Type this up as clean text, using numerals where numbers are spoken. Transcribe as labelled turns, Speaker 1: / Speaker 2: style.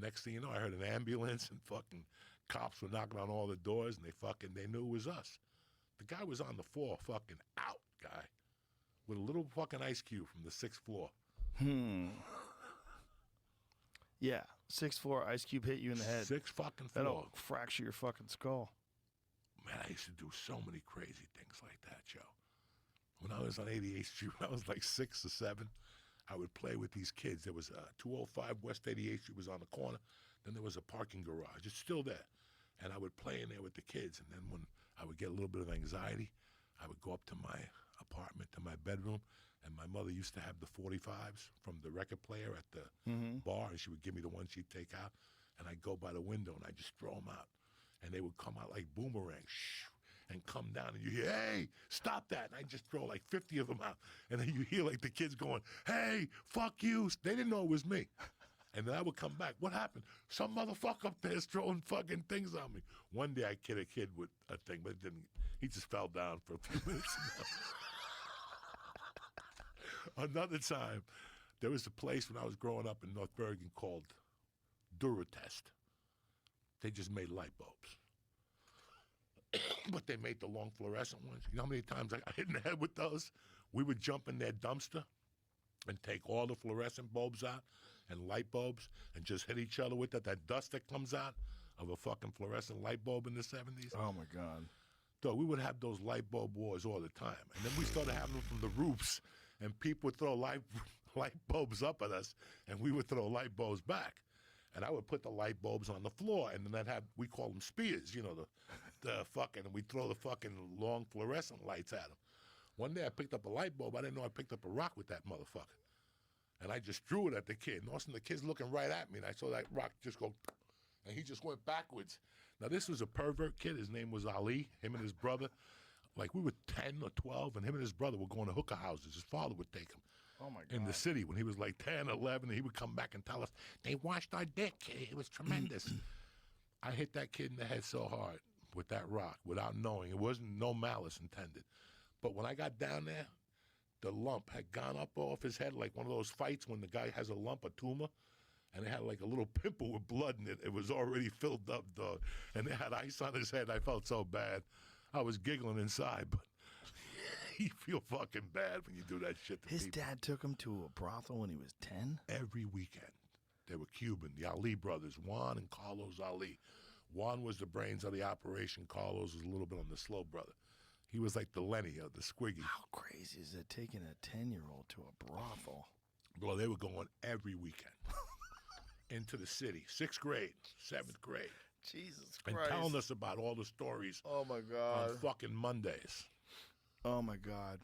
Speaker 1: next thing you know, I heard an ambulance and fucking cops were knocking on all the doors, and they knew it was us. The guy was on the floor fucking out, guy, with a little fucking ice cube from the 6th floor.
Speaker 2: Yeah, 6'4" ice cube hit you in the head.
Speaker 1: 6th fucking floor.
Speaker 2: That'll fracture your fucking skull.
Speaker 1: Man, I used to do so many crazy things like that, Joe. When I was on 88th Street, when I was like 6 or 7, I would play with these kids. There was 205 West 88th Street was on the corner. Then there was a parking garage. It's still there. And I would play in there with the kids. And then when I would get a little bit of anxiety, I would go up to my apartment, to my bedroom, and my mother used to have the 45s from the record player at the bar, and she would give me the ones she'd take out, and I'd go by the window, and I'd just throw them out. And they would come out like boomerangs, and come down, and you hear, hey, stop that. And I'd just throw like 50 of them out. And then you hear like the kids going, hey, fuck you. They didn't know it was me. And then I would come back. What happened? Some motherfucker up there's throwing fucking things on me. One day I hit a kid with a thing, but it didn't. He just fell down for a few minutes. Another time, there was a place when I was growing up in North Bergen called Duratest. They just made light bulbs. But they made the long fluorescent ones. You know how many times I got hit in the head with those? We would jump in their dumpster and take all the fluorescent bulbs out and light bulbs and just hit each other with it. That dust that comes out of a fucking fluorescent light bulb in the 70s.
Speaker 2: Oh, my God.
Speaker 1: So we would have those light bulb wars all the time. And then we started having them from the roofs, and people would throw light bulbs up at us, and we would throw light bulbs back. And I would put the light bulbs on the floor, and then we call them spears, you know, the fucking, and we throw the fucking long fluorescent lights at them. One day I picked up a light bulb. I didn't know I picked up a rock with that motherfucker. And I just threw it at the kid. And all of a sudden the kid's looking right at me, and I saw that rock just go, and he just went backwards. Now this was a pervert kid. His name was Ali, him and his brother. Like we were 10 or 12, and him and his brother were going to hookah houses. His father would take him.
Speaker 2: Oh, my God.
Speaker 1: In the city when he was like 10, 11, and he would come back and tell us, they washed our dick. It was tremendous. I hit that kid in the head so hard with that rock without knowing. It wasn't no malice intended. But when I got down there, the lump had gone up off his head like one of those fights when the guy has a lump, a tumor, and it had like a little pimple with blood in it. It was already filled up, dog. And it had ice on his head. I felt so bad. I was giggling inside, but you feel fucking bad when you do that shit to people.
Speaker 2: His dad took him to a brothel when he was 10?
Speaker 1: Every weekend. They were Cuban, the Ali brothers, Juan and Carlos Ali. Juan was the brains of the operation. Carlos was a little bit on the slow brother. He was like the Lenny of the Squiggy.
Speaker 2: How crazy is it taking a 10-year-old to a brothel?
Speaker 1: Bro, they were going every weekend into the city. 6th grade, 7th grade.
Speaker 2: Jesus Christ.
Speaker 1: And telling us about all the stories
Speaker 2: Oh, my God.
Speaker 1: on fucking Mondays.
Speaker 2: Oh, my God.